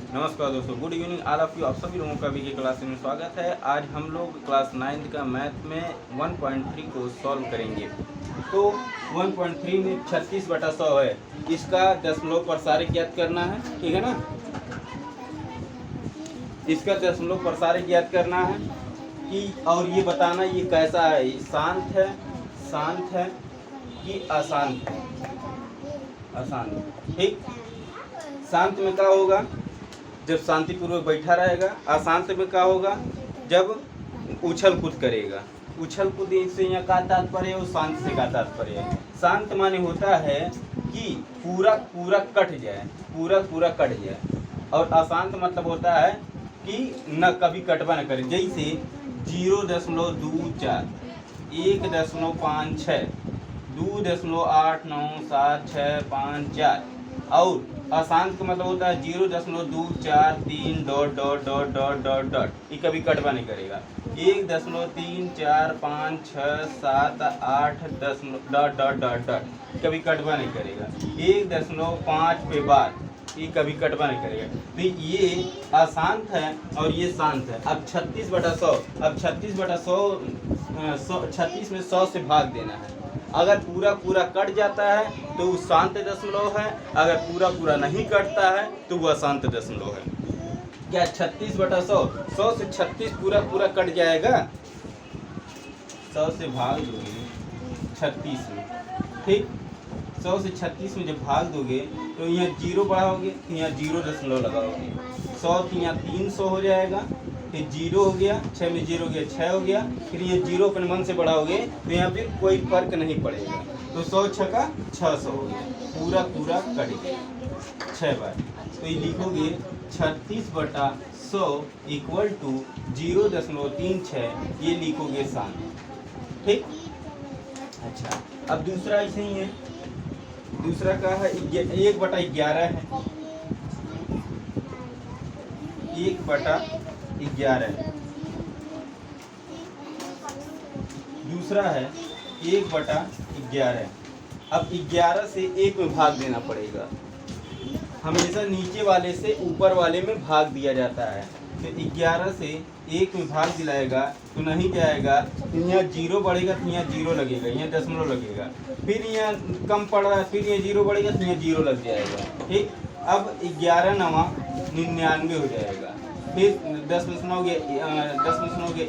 नमस्कार दोस्तों, good evening all of you. आप सभी लोगों का के क्लास में स्वागत है। आज हम लोग क्लास 9 का मैथ में 1.3 को सॉल्व करेंगे। तो 1.3 में 36/100 है। इसका दशमलव प्रसारक ज्ञात करना है, ठीक है ना। इसका दशमलव प्रसारक ज्ञात करना है कि और ये बताना ये कैसा है, शांत है कि अशांत है। अशांत, ठीक। शांत में क्या होगा, जब शांतिपूर्वक बैठा रहेगा। अशांत में क्या होगा, जब उछल कूद करेगा। उछल कूद से यहाँ का तात्पर्य है, शांत से का तात्पर्य है। शांत माने होता है कि पूरा कट जाए, पूरा कट जाए। और अशांत मतलब होता है कि न कभी कटवा न करे। जैसे 0.24, 1.56, 2.89765 और अशांत का मतलब होता है 0.243 ... ये कभी कटवा नहीं करेगा। 1.34567 8 कभी कटवा नहीं करेगा। 1.5 पे बाद ये कभी कटवा नहीं करेगा। तो ये अशांत है और ये शांत है। अब 36/100, अब 36 में 100 से भाग देना है। अगर पूरा कट जाता है तो वो शांत दशमलव है, अगर पूरा नहीं कटता है तो वह अशांत दशमलव है। क्या 36/100, 100 से 36 पूरा कट जाएगा। 100 से भाग दोगे 36 में, ठीक। 100 से 36 में जब भाग दोगे तो यहाँ 0 बढ़ाओगे तो यहाँ 0 दशमलव लगाओगे। 100 तो यहाँ 300 हो जाएगा, फिर 0 हो गया, 6 में 0 हो गया, 6 हो गया। फिर ये 0 अपने मन से बढ़ाओगे तो यहाँ फिर कोई फर्क नहीं पड़ेगा। तो 100 छक्का 600 हो गया, पूरा कट गया 6 बार। तो ये लिखोगे 36/100 = 0.36, ये लिखोगे शांत, ठीक। अच्छा, अब दूसरा ऐसे ही है। दूसरा का है 1/11 है। 1/11 दूसरा है 1/11। अब 11 से 1 में भाग देना पड़ेगा। हमेशा नीचे वाले से ऊपर वाले में भाग दिया जाता है। तो 11 से 1 में भाग दिलाएगा तो नहीं जाएगा। यहाँ 0 बढ़ेगा तो यहाँ 0 लगेगा, यहाँ दशमलव लगेगा। फिर यहाँ कम पड़ रहा है, फिर यहाँ 0 बढ़ेगा तो यहाँ 0 लग जाएगा, ठीक। अब 11 × 9 99 हो जाएगा। फिर 10 में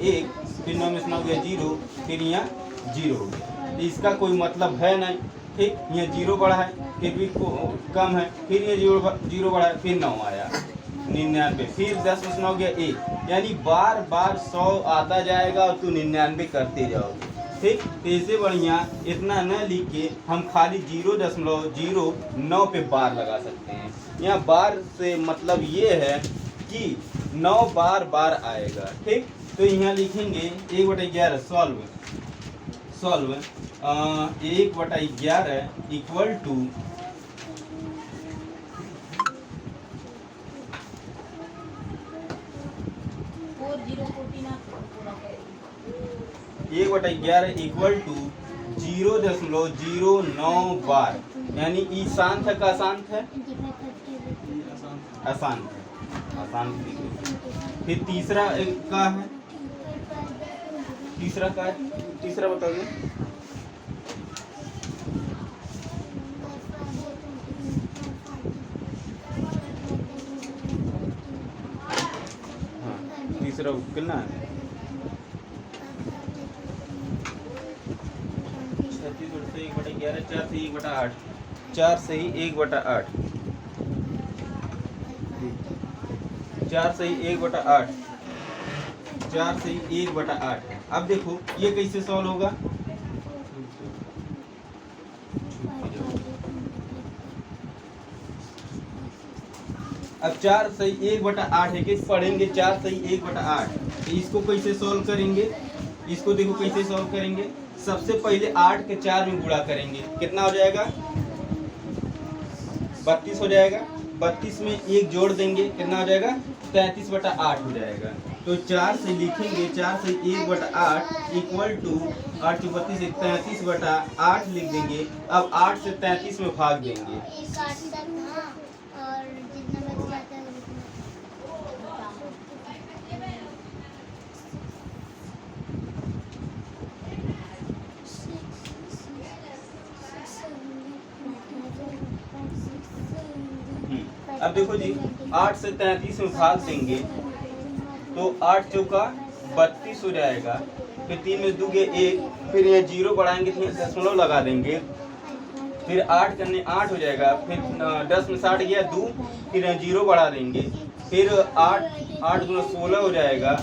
1, फिर 9 में 0, फिर यहाँ 0 हो गया। इसका कोई मतलब है नहीं, ठीक। यहाँ 0 बढ़ा है, फिर भी कम है, फिर ये 0 बढ़ा है, फिर 9 आया 99। फिर 10 में 1, यानी बार 100 आता जाएगा और तू 99 करते जाओगे, ठीक। तो इससे बढ़िया इतना न लिख के हम खाली 0.09 पे बार लगा सकते हैं। यहाँ बार से मतलब ये है कि 9 बार आएगा, ठीक। तो यहाँ लिखेंगे 1/11 सॉल्व 1/11 = 0.09 बार। यानी ई शांत है का अशांत है, अशांत है, अशांत। फिर तीसरा का है, तीसरा बताओगे। हाँ, तीसरा कितना है, 36 से 1/11, 4 से 1/8, 4 से ही 1/8, 4 से ही 1/8, 4 से ही 1/8। अब देखो ये कैसे सॉल्व होगा। अब 4 से 1/8 है कि पढ़ेंगे 4 से 1/8। तो इसको कैसे सॉल्व करेंगे, इसको देखो कैसे सॉल्व करेंगे। सबसे पहले 8 के 4 में गुणा करेंगे, कितना हो जाएगा, 32 हो जाएगा। 32 में 1 जोड़ देंगे, कितना हो जाएगा, 33/8 हो जाएगा। तो 4 से लिखेंगे, 4 से 1/8 = 8 × 32 33/8 लिख देंगे। अब 8 से 33 में भाग देंगे। अब देखो जी 8 से 33 में भाग देंगे तो 8 चौका 32 हो जाएगा। फिर 3 में दोगे 1, फिर ये 0 बढ़ाएंगे तो दशमलव लगा देंगे। फिर 8 करने 8 हो जाएगा। फिर 10 में 60 गया 2, फिर 0 बढ़ा देंगे। फिर 8 गुना 16 हो जाएगा।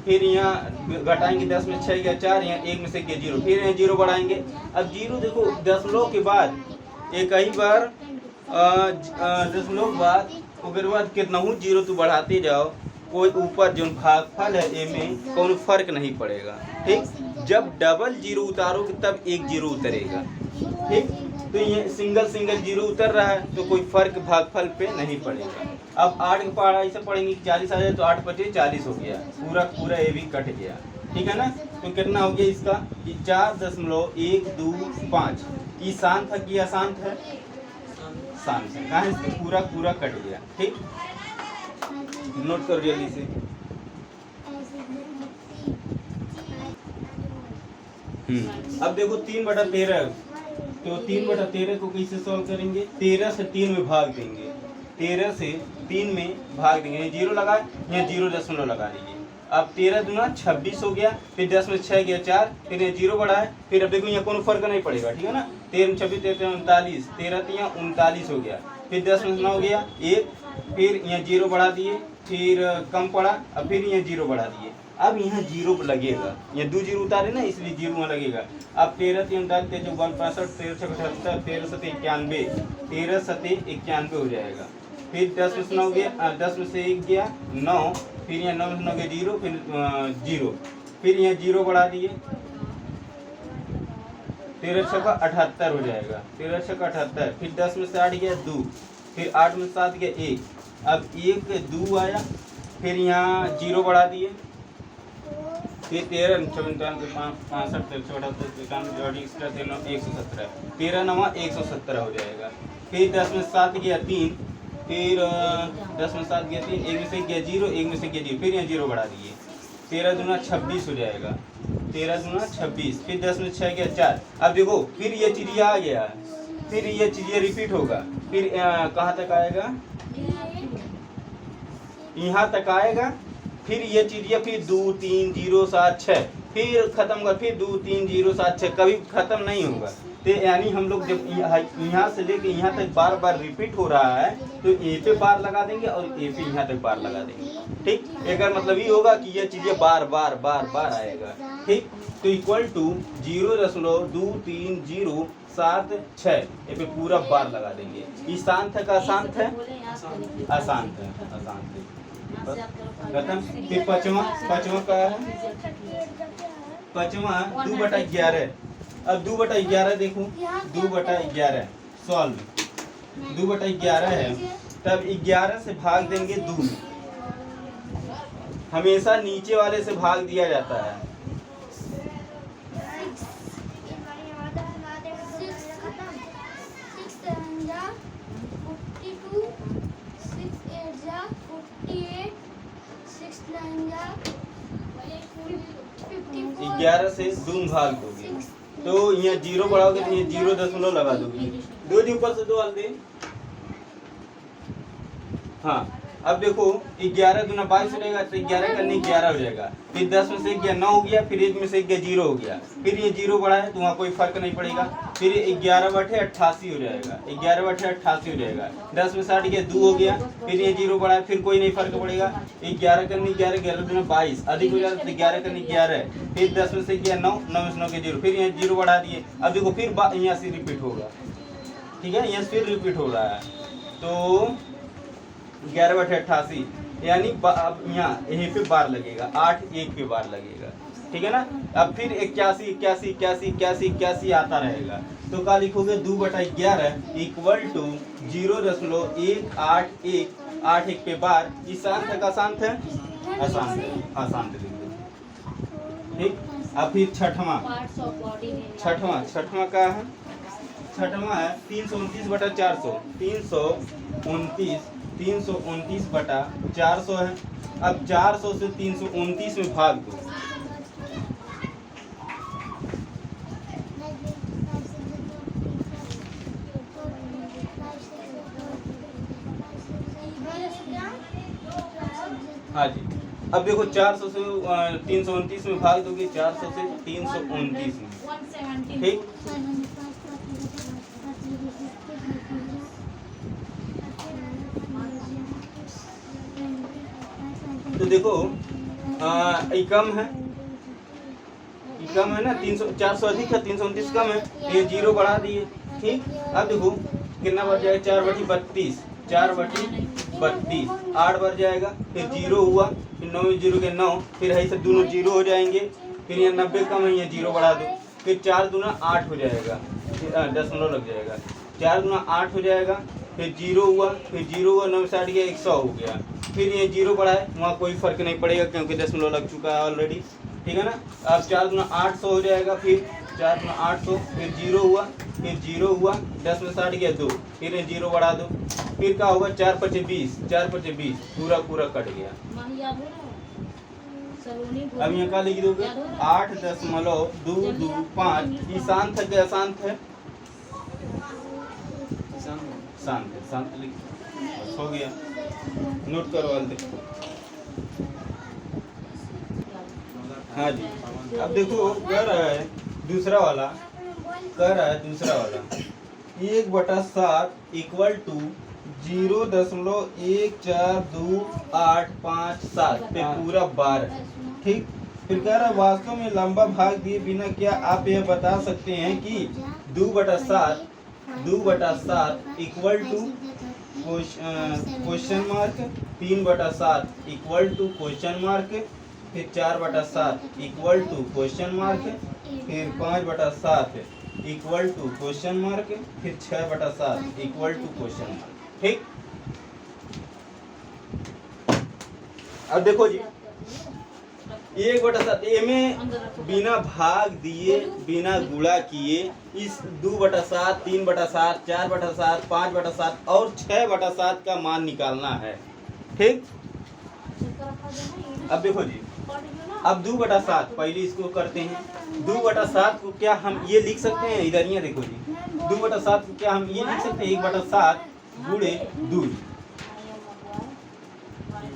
फिर यहाँ घटाएंगे 10 में 6 गया 4, यहाँ 1 में से गया 0, फिर यहाँ 0 बढ़ाएंगे। अब 0 देखो दशमलव के बाद एक ही बार दशमलव के बाद ओकर बाद कितना हूँ 0 तो बढ़ाते जाओ, कोई ऊपर जो भागफल है ए में कोई फर्क नहीं पड़ेगा। ठीक, जब डबल 0 उतारोगे तब एक 0 उतरेगा। ठीक, तो ये सिंगल 0 उतर रहा है तो कोई फर्क भागफल पे नहीं पड़ेगा। अब 8 का पढ़ा ऐसे पढ़ेंगे कि 40 आ जाए तो 8 बचे 40 हो गया, पूरा ये भी कट गया। ठीक है ना, तो कितना हो गया इसका 4.125। ये शांत है कि अशांत है? शांत है। कहाँ इसका पूरा कट गया। ठीक, नोट करो जल्दी से। अब देखो 3/13, तो 3/13 को कैसे सॉल्व करेंगे? 13 से 3 में भाग देंगे। 13 से 3 में भाग देंगे, 0 लगाए या 0 दशमलव लगा दीजिए। अब 13 दूना 26 हो गया। फिर 10 में 6 गया 4, फिर ये 0 बढ़ाए। फिर अब देखो यहाँ कोनो फर्क नहीं पड़ेगा। ठीक है ना, 13 26 13 39, 13 39 हो गया। फिर 10 में 9 गया 1, फिर यहाँ 0 बढ़ा दिए, फिर कम पड़ा, अब फिर यहाँ 0 बढ़ा दिए। अब यहाँ 0 लगेगा, यहाँ 2 0 उतारे ना इसलिए 0 वहाँ लगेगा। अब 13 3 39 13 64 13 76 13 7 91, 13 7 91 हो जाएगा। फिर 10 में से 9 गया, 10 में से 1 गया 9, फिर यहाँ 9 में से 9 गया 0, फिर 0, फिर यहाँ 0 बढ़ा दिए। 13 6 का 78 हो जाएगा, 13 6 का 78। फिर 10 में से 8 गया 2, फिर 8 में 7 गया 1, अब 1 2 आया। फिर यहाँ 0 बढ़ा दिए। फिर 13 54 65 117, 13 9 117 हो जाएगा। फिर 10 में 7 गया 3, फिर 10 में 7 गया 3, 1 में से गया 0, 1 में से गया 0, फिर यहाँ 0 बढ़ा दिए। 13 दूना 26 हो जाएगा, 13 दूना 26। फिर 10 में 6 गया 4। अब देखो फिर ये चिड़िया आ गया, फिर ये चिड़िया रिपीट होगा। फिर कहाँ तक आएगा? यहाँ तक आएगा। फिर ये चिड़िया फिर 2 3 0 7 6, फिर खत्म कर, फिर 2 3 0 7 6, कभी खत्म नहीं होगा। तो यानी हम लोग जब यहाँ से लेके यहाँ तक बार बार रिपीट हो रहा है तो ए पे बार लगा देंगे और ए पे यहाँ तक बार लगा देंगे। ठीक, अगर मतलब ये होगा कि ये चीजें बार बार आएगा। ठीक, तो इक्वल टू 0.2307 ये पे पूरा बार लगा देंगे। ये शांत है का अशांत है? अशांत है, अशांत है। खत्म। फिर पांचवा का है, पांचवा 2/11। अब 2/11 देखो, 2/11 सॉल्व 2/11 है, तब 11 से भाग देंगे 2। हमेशा नीचे वाले से भाग दिया जाता है। ग्यारह से 2 भाग दोगे तो यहाँ 0 बढ़ाओगे तो यहाँ 0 दशमलव लगा दोगे। 2 जी ऊपर से 2 हल दे। हाँ, अब देखो 11 दूना 22 हो जाएगा, तो 11 करने 11 हो जाएगा। फिर 10 में से 1 गया 9 हो गया, फिर 1 में से 1 गया 0 हो गया। फिर ये 0 बढ़ा है तो वहाँ कोई फर्क नहीं पड़ेगा। फिर 11/88 हो जाएगा, 11/88 हो जाएगा। 10 में 60 गया 2 हो गया, फिर ये 0 बढ़ा है, फिर कोई नहीं फर्क पड़ेगा। 11 करने 11, 11 दूना 22, अधिक हो जाता है 11 करने 11। फिर 10 में से गया 9, 9 में से 9 गया 0, फिर यहाँ 0 बढ़ा दिए। अब देखो फिर यहाँ से रिपीट होगा। ठीक है, यहाँ से फिर रिपीट हो रहा है तो 11/88 यानी अब यहाँ यहीं पे बार लगेगा, 8 1 पे बार लगेगा। ठीक है ना, अब फिर 81 81 81 81 81 आता रहेगा। तो क्या लिखोगे? 2/11 इक्वल टू 0.181 8 1 पे बार। ये शांत है का अशांत है? अशांत है, अशांत लिख दो। ठीक, अब फिर छठवां का है, छठवां है 329/400, 329/400 है। अब 400 से 329 में भाग दो। हाँ जी। अब देखो 400 से 329 में भाग दोगे, 400 से 329 में, ठीक। तो देखो ये कम है, ये कम है ना, 300 400 अधिक है, 329 कम है, ये 0 बढ़ा दिए, ठीक। अब देखो कितना बढ़ जाएगा, 4/32, 4/32, 8 बढ़ जाएगा, फिर 0 हुआ, फिर 9 में 0 के 9, फिर है सब दोनों 0 हो जाएंगे, फिर यहाँ 90 कम है, ये 0 बढ़ा दो, फिर 4 दूना 8 हो जाएगा, दशमलव लग जाएगा, 4 दूना 8 हो जाएगा, फिर 0 हुआ, फिर 0 हुआ, 9 से 8 गया, 100 हो गया, फिर ये 0 बढ़ाए, वहाँ कोई फर्क नहीं पड़ेगा क्योंकि दशमलव लग चुका है ऑलरेडी, ठीक है ना। अब 4 दूना 800 हो जाएगा, फिर 4 दूना 800, फिर 0 हुआ, फिर 0 हुआ, 10 में 60 गया 2, फिर ये 0 बढ़ा दो, फिर क्या होगा, 4/20, 4/20 पूरा पूरा कट गया। अब यहाँ क्या लिख दोगे, 8.225, ये शांत है क्या अशांत है, शांत है, शांत लिख, हो गया, नोट करो वाले। हाँ जी। अब देखो कह रहा है दूसरा वाला, कह रहा है दूसरा वाला 1/7 इक्वल टू 0.1428557 पे पूरा 12, ठीक। फिर कह रहा है वास्तव में लंबा भाग दिए बिना क्या आप यह बता सकते हैं कि 2/7 equal to question mark, 3/7 equal to question mark, फिर 4/7 इक्वल टू क्वेश्चन मार्क, फिर 5/7 इक्वल टू क्वेश्चन मार्क, फिर 6/7 इक्वल टू क्वेश्चन मार्क, ठीक। अब देखो जी 1/7 ए में बिना भाग दिए बिना गुणा किए इस 2/7, 3/7, 4/7, 5/7 और 6/7 का मान निकालना है, ठीक। अब देखो जी, अब 2/7 पहले इसको करते हैं, 2/7 को क्या हम ये लिख सकते हैं, इधर ये देखो जी, 2/7 को क्या हम ये लिख सकते हैं, 1/7 गुणे 2,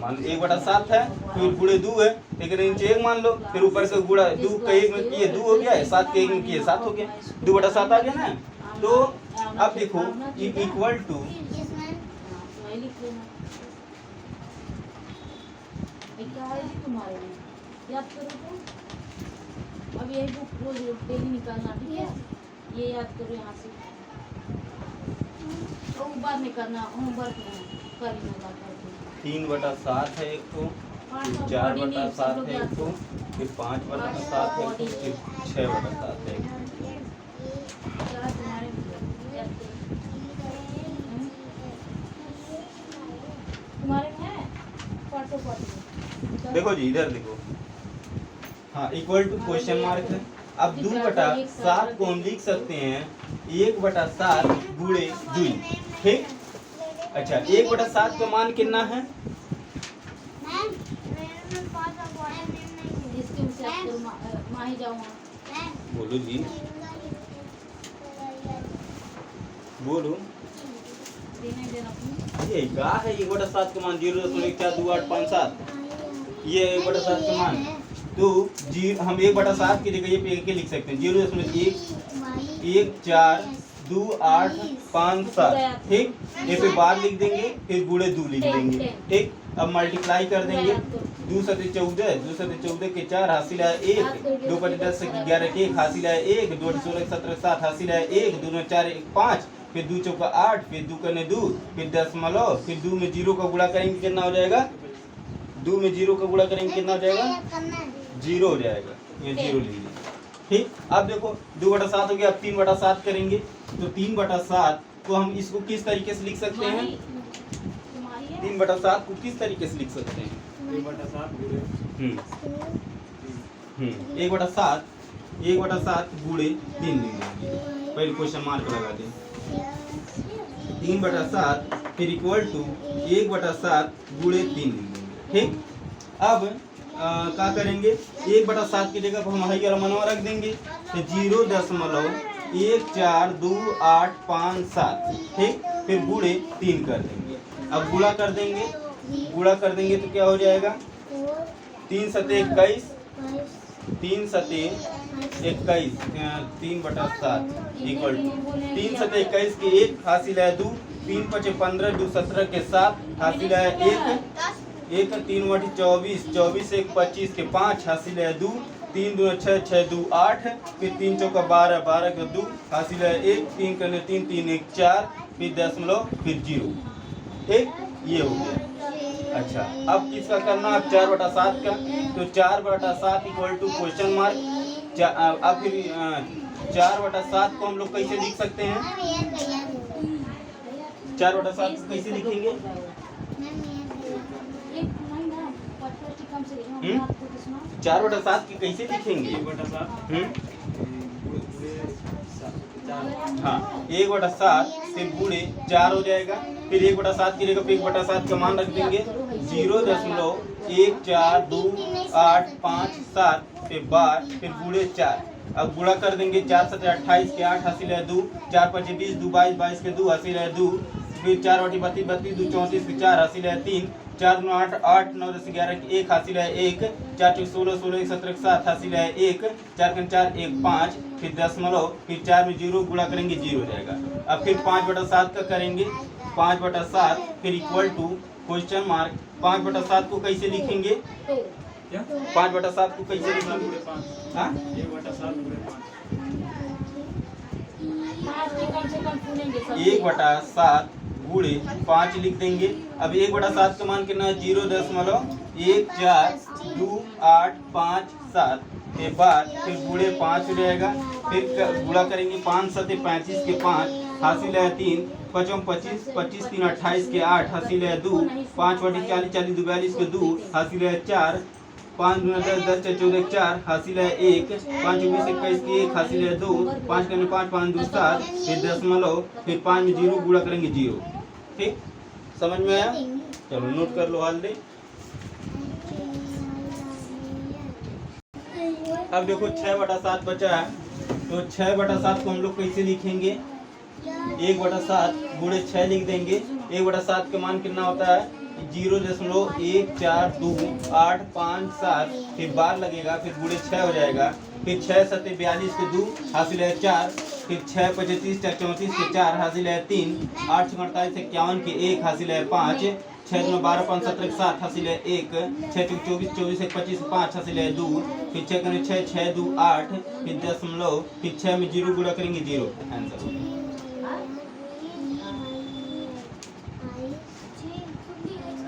मान लो 1/7 है, फिर गुणे 2 है, लेकिन नीचे 1 मान लो, फिर ऊपर से गुणा 2 का 1 में किए 2 हो गया है, 7 के 1 में किए 7 हो गया, 2/7 आ गया ना। तो अब देखो इक्वल टू, याद करो तो अब यही बुक रोज डेली निकालना, ठीक है, ये याद करो यहाँ से, तो बाद में करना होमवर्क में करना, 3/7 है एक को, 4/7 है एक को, फिर 5/7 है एक को, फिर 6/7 है एक को। तुम्हारे में है पढ़ो। देखो जी इधर देखो, हाँ इक्वल टू क्वेश्चन मार्क है। अब 2/7 को हम लिख सकते हैं 1/7 गुणे 2, ठीक। अच्छा 1/7 का मान कितना है, बोलो जी, बोलो ये क्या है, 1/7 का मान 0.1425857, ये 1/7 का मान, तो हम 1/7 की जगह ये पे के लिख सकते हैं 0.1142857, ठीक। ये पे बार लिख देंगे, फिर गुणे 2 लिख देंगे, ठीक। अब मल्टीप्लाई कर देंगे, 2 7 14, 2 7 14 के 4 हासिल है 1, 2 5 10 11 के 1 हासिल है 1, 2 16 17 7 हासिल है 1, 2 9 4 1 5, फिर 2 चौका 8, फिर 2 करने 2, फिर दशमलव, फिर 2 में 0 का गुणा करेंगे कितना हो जाएगा, 2 में 0 का गुणा करेंगे कितना हो जाएगा, 0 हो जाएगा, ये 0 लिख लीजिए, ठीक। अब देखो 2/7 हो गया, अब 3/7 करेंगे, तो 3/7 को हम इसको किस तरीके से लिख सकते हैं, 3/7 को किस तरीके से लिख सकते हैं, 1/7 गुणे 3 लिख देंगे, पहले क्वेश्चन मार्क लगा दें, 3/7 फिर इक्वल टू 1/7 गुणे 3 लिख देंगे, ठीक। अब क्या करेंगे, 1/7 की जगह पर हम हाई वाला मनवा रख देंगे, तो 0.1425857, ठीक। फिर गुणे 3 कर देंगे, अब गुणा कर देंगे गुणा कर देंगे तो क्या हो जाएगा 3 सते 21, 3 सते 21 3/7 इक्वल टू 3 सते 21 के 1 हासिल है 2, 3 पचे 15 2 17 के 7 हासिल है 1 3 बटे 24 24 1 25 के 5 हासिल है 2, 3 2 6 6 2 8 फिर 3 चौका 12 12 के 2 हासिल है 1 3 करने 3 3 1 4 फिर दशमलव फिर 0। ठीक, ये हो गया। अच्छा, अब किसका करना है 4/7 का, तो 4/7 इक्वल टू क्वेश्चन मार्क। अब फिर 4/7 को हम लोग कैसे लिख सकते हैं, 4/7 को कैसे लिखेंगे, एक नहीं ना, फर्स्ट कम से हम्म? आपको तो सुना 4/7 की कैसे लिखेंगे, हाँ 1/7 से गुणे 4 हो जाएगा, फिर 1/7 की जगह पे 1/7 का मान रख देंगे 0.142857 पे बार फिर गुणे 4। अब गुणा कर देंगे 4 7 28 के 8 हासिल है 2, 4 5 20 2 22 22 के 2 हासिल है 2, फिर 4 बटे 32 32 2 34 के 4 हासिल है 3, 4 9 8 8 9 10 11 के 1 हासिल है 1, 4 चौक 16 16 1 17 के 7 हासिल है 1, 4 के 4 1 5 फिर दशमलव फिर 4 में 0 गुणा करेंगे 0 हो जाएगा। अब फिर 5/7 का करेंगे 5/7 फिर इक्वल टू क्वेश्चन मार्क। 5/7 को कैसे लिखेंगे, 5/7 को कैसे लिखेंगे, हाँ 5 के कम से कम सुनेंगे सब 1/7 गुणे 5 लिख देंगे। अब 1/7 का मान कितना है 0.142857 के बाद फिर गुणे 5 हो जाएगा, फिर गुणा करेंगे 5 सते 35 के 5 हासिल है 3, 5 25 25 3 28 के 8 हासिल है 2, 5 बटे 40 40 2 42 के 2 हासिल है 4, 5 10 10 14 4 हासिल है 1, 5 20 21 के 1 हासिल है 2, 5 करने 5 5 2 7 फिर दशमलव फिर 5 में 0 गुणा करेंगे 0। ठीक, समझ में आया, चलो नोट कर लो हाल दे। अब देखो 6/7 बचा है, तो 6/7 को हम लोग कैसे लिखेंगे, 1/7 गुणे 6 लिख देंगे। 1/7 का मान कितना होता है 0.142857 फिर बार लगेगा, फिर गुणे 6 हो जाएगा, फिर 6 सते 42 के 2 हासिल है 4, फिर 6 25 30 34 के 4 हासिल है 3, 8 48 51 के 1 हासिल है 5, 6 9 12 5 17 के 7 हासिल है 1, 6 24 24 25 5 हासिल है 2, फिर 6 6 6 2 8 फिर दशमलव फिर 6 में 0 गुणा करेंगे 0 आंसर।